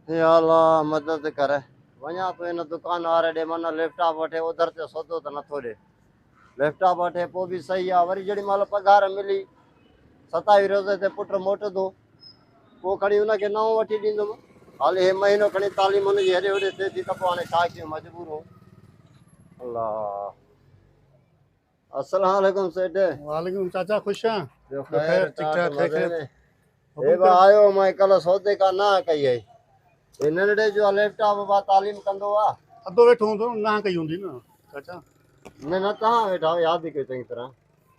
या अल्लाह मदद करे। वञा तो इन दुकान वारे ॾे माना लैपटॉप वठे, उधर ते सौदो त नथो ॾे। लैपटॉप वठे पोइ बि सही आहे, वरी जेॾी महिल पघार मिली 27 रोज़े ते पुट मोटंदो पोइ खणी हुनखे नओं वठी ॾींदुमि। हाली हे महीनो खणी तालीम हुनजी हेॾे होॾे थिए थी त पोइ हाणे छा कयूं, मजबूर हो। अल्लाह। अस्सलाम वालेकुम सेठ। वालेकुम चाचा, खुश हैं? ॿियो खैर, ख़ैर ठीक ठाक ठाक है, मज़े खैर। में? हे हुकुम बि कयो। आयो मां कल्ह सौदे का ना कई आई। हे नंढड़े जो लैपटॉप बा तालीम कंदो आहे। अधो वेठो हूंदो, ना कई हूंदी न चाचा। न न तव्हां वेठा हो, यादि कयो चङी तरह।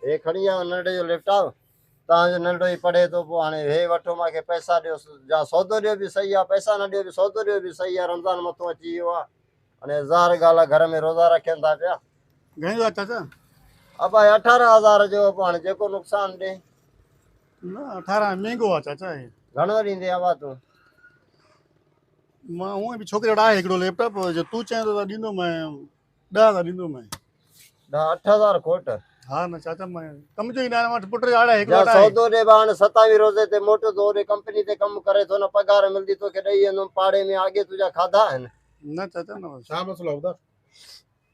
हे खणी आयो नंढड़े जो लैपटॉप, तव्हांजो नंढो ई पढ़े थो। पोइ हाणे हे वठो, मूंखे पैसा ॾियो, या सौदो ॾियो बि सही आहे, पैसा न ॾियो बि सौदो ॾियो बि सही आहे। रमज़ान मथो अची वियो आहे, हाणे ज़ाहिर ॻाल्हि आहे घर में रोज़ा रखनि था पिया। घणे जो आहे चाचा? अब 18,000 जो, पोइ हाणे जेको नुक़सानु ॾे। न 18 महांगो आहे चाचा। हे घणो ॾींदे आवा तूं? मां हूअं बि छोकिरे वटि आहे हिकिड़ो लैपटॉप, जो तूं चएं थो त ॾींदोमांइ 10,000 ॾींदोमांइ। 8,000 खोट? हा न चाचा, मैं कम जो ही ना वटि पुट आड़ा हिकिड़ो जा वटि आहे। सौदो ॾे हाणे 27 रोज़े ते मोटो तो, होॾे कंपनी ते कमु करे थो, न पघार मिलंदी तोखे ॾेई वेंदुमि। पाड़े में आगे तुंहिंजा खाधा आहिनि? न चाचा न, छा मसलो ॿुधायो?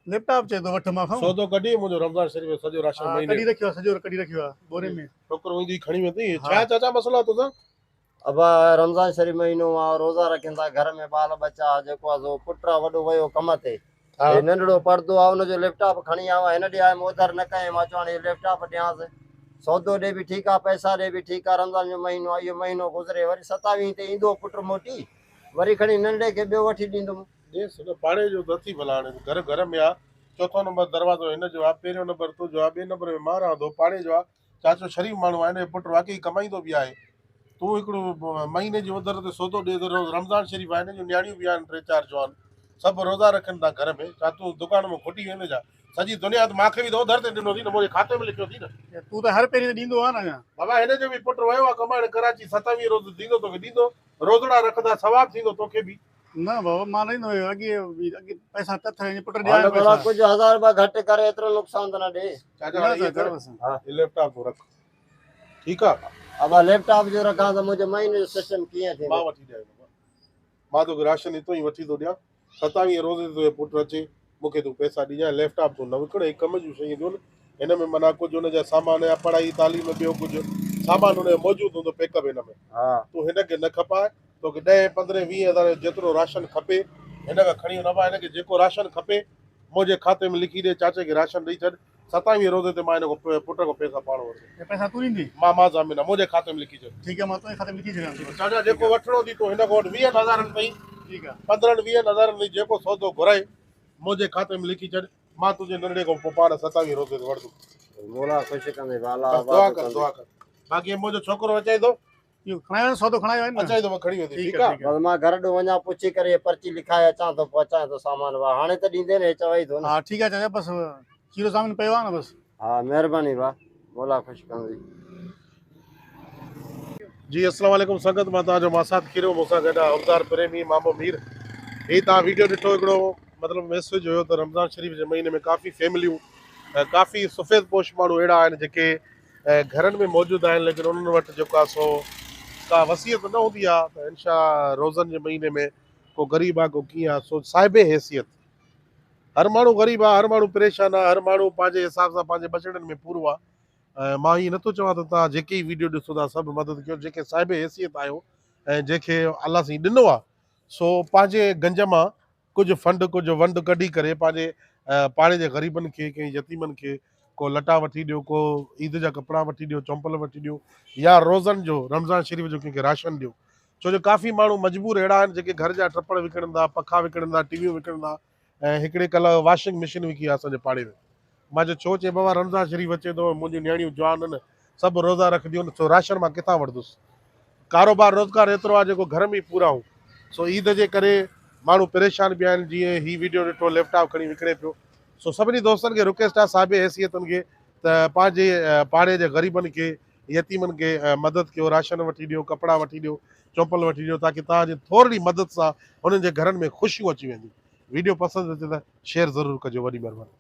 लैपटॉप चए थो वठ मां खां। सौदो कढी मुंहिंजो रमज़ान शरीफ़ जो सॼो राशन हा महीने कढी रखियो आहे, सॼो कढी रखियो आहे बोरे में। छोकिरो ईंदी खणी वेंदी। हा। छा चाचा मसलो आहे तुंहिंजो? अब रमज़ान शरीफ़ महीनो आहे, रोज़ा रखनि था, घर में बाल बच्चा जेको आहे सो पुट आहे वॾो वियो कम ते। हा हे नंढड़ो पढ़दो आहे, हुनजो लैपटॉप खणी आयो आहे। हिन ॾे आयुमि उधर न कयईं, मां चयो हाणे लैपटॉप ॾियांसि। सौदो ॾे बि ठीकु आहे, पैसा ॾे बि ठीकु आहे। रमज़ान जो महीनो आहे, इहो महीनो गुज़रे, वरी 27 ते ईंदो पुट मोटी, वरी खणी नंढे खे ॿियो वठी ॾींदुमि। ॾेसि न पाड़े जो नथी भला, हाणे घर घर में आहे। चोथों नंबर दरवाज़ो हिन जो आहे, पहिरियों नंबर तुंहिंजो आहे, ॿिए नंबर में मां रहंदो थो। पाड़े जो आहे, चाचो शरीफ़ माण्हू आहे, हिन जो पुटु वाकई कमाईंदो बि आहे। तूं हिकिड़ो महीने जो उधर ते सौदो ॾे थो। रमज़ान शरीफ़ आहे, हिन जूं न्याणियूं बि आहिनि 3-4 जवान, सभु रोज़ा रखनि था घर में। छा तूं दुकान में खुटी वेंदे छा? सॼी दुनिया त मूंखे बि त उधर ते ॾिनो अथई न, मुंहिंजे खाते में लिखियो अथई न। तूं त हर पहिरीं ॾींदो आहे न। बाबा हिन जो बि पुटु वियो आहे कमाइण कराची, 27 रोज़ ॾींदो तोखे, ॾींदो। रोज़ड़ा रखंदा सवाबु थींदो तोखे बि। न बाबा मां न ॾींदो हुयो, अॻे पैसा त थे पुट ॾियां हाणे भला पैसा। कुझु 1000 रुपया घटि करे, एतिरो नुक़सानु त न ॾे। चाचा न हाणे इहो चाचा कर, बस। हा लैपटॉप तो रख, ठीकु आहे? अब लैपटॉप जो रखां त मुंहिंजे महीने जो सिस्टम कीअं मां थींदो? वठी ॾियां बाबा, मां तोखे राशन हितो ई वठी थो ॾियां। 27 रोज़े तुंहिंजो पुटु अचे, मूंखे तूं पैसा ॾिजांइ। लैपटॉप तूं न विकिणे, कम जूं शयूं ॾियो न। हिन में माना कुझु हुनजा सामान या पढ़ाई तालीम, ॿियो कुझु सामान हुनजो मौजूदु हूंदो पैकअप हिन में। हा तूं हिनखे न खपाए, तोखे 10-15-20 हज़ार जेतिरो राशन खपे हिन खां खणी वञ। हिनखे जेको राशन खपे मुंहिंजे खाते में लिखी ॾे, चाचे खे राशन ॾेई छॾ। 27 रोज़े ते मां हिन खां पुट खां पैसा पाण वठंदुमि। ये पैसा तू ॾींदी? मां ज़मीन मुंहिंजे खाते में लिखी छॾ। ठीक है, मां तुंहिंजे खाते में लिखी छॾियां थो। चाचा जेको वठिणो अथई तूं हिन खां वटि 20,000 ताईं, ठीक आहे। 15-20 हज़ार में जेको सौदो घुराए मुंहिंजे खाते में लिखी छॾ। मां तुंहिंजे नंढड़े खां पोइ पाण 27 रोज़े ते वठंदुमि। मोला ख़ुशि कंदे, अल्लाह बसि दुआ आबाद कर, कंदे। दुआ कर। बाक़ी मुंहिंजो छोकिरो अचे थो, इहो खणायो न, सौदो खणायो आहे न? अचे थो, मां खणी वेंदी। ठीक ठीकु है, आहे? ठीक है। बस मां घर ॾों वञा, पुछी करे पर्ची लिखाए अचां थो, पोइ अचां थो सामान वाह। हाणे त ॾींदे न, चवई थो न। हाँ ठीक है चाचा, बस खीरो सामान पियो आहे न बस। हा महिरबानी वाह, मोला ख़ुशि कंदी। जी अस्सलाम वालेकुम संगत, मां तव्हांजो मासाद खीरो, मूंसां गॾु आहे अवतार प्रेमी मामो मीर। हीअ तव्हां वीडियो ॾिठो हिकिड़ो मतिलबु मैसेज हुयो त रमज़ान शरीफ़ जे महीने में काफ़ी फैमिलियूं, काफ़ी सफ़ेद पोश माण्हू अहिड़ा आहिनि जेके घरनि में मौजूदु आहिनि, लेकिन उन्हनि वटि जेको आहे सो का वसियत न हूंदी आहे त इंशा रोज़नि जे महीने में को ग़रीब आहे, को कीअं आहे, सो साहिबे हैसियत। हर माण्हू ग़रीब आहे, हर माण्हू परेशान आहे, हर माण्हू पंहिंजे हिसाब सां पंहिंजे बचड़नि में पूरो आहे। मां हीअ नथो चवां त तव्हां जेके ई वीडियो ॾिसो था सभु मदद कयो, जेके साहिबे हैसियत आहियो ऐं जंहिंखे अलाह साईं ॾिनो आहे, सो पंहिंजे गंज मां कुझु फंड, कुझु वंड कढी करे पंहिंजे पाड़े जे ग़रीबनि खे, कंहिं यतीमनि खे को लटा वठी ॾियो, को ईद जा कपिड़ा वठी ॾियो, चंपल वठी ॾियो, या रोज़नि जो रमज़ान शरीफ़ जो कंहिंखे राशन ॾियो। छो जो काफ़ी माण्हू मजबूर अहिड़ा आहिनि जेके घर जा टपड़ विकिणंदा, पखा विकिणंदा, टीवियूं विकिणंदा। ऐं हिकिड़े कल्ह वॉशिंग मशीन विकी आहे असांजे पाड़े में। मां छो चए बाबा रमज़ान शरीफ़ अचे थो, मुंहिंजी नियाणियूं जवान आहिनि, सभु रोज़ा रखंदियूं आहिनि, सो राशन मां किथां वठंदुसि? कारोबार रोज़गार एतिरो आहे जेको घर में ई पूरा हो। सो ईद जे करे माण्हू परेशान बि आहिनि। जीअं ही वीडियो ॾिठो, लैपटॉप खणी विकिणे पियो। सो सभिनी दोस्तनि खे रिक्वेस्ट आहे साहिबे हैसियतुनि खे त पंहिंजे पाड़े जे ग़रीबनि खे, यतीमनि खे मदद कयो, राशन वठी ॾियो, कपिड़ा वठी ॾियो, चंपल वठी ॾियो, ताकी तव्हांजी थोरी मदद सां हुननि जे घरनि में ख़ुशियूं अची वेंदियूं। वीडियो पसंदि अचे त शेयर ज़रूरु कजो, वॾी महिरबानी।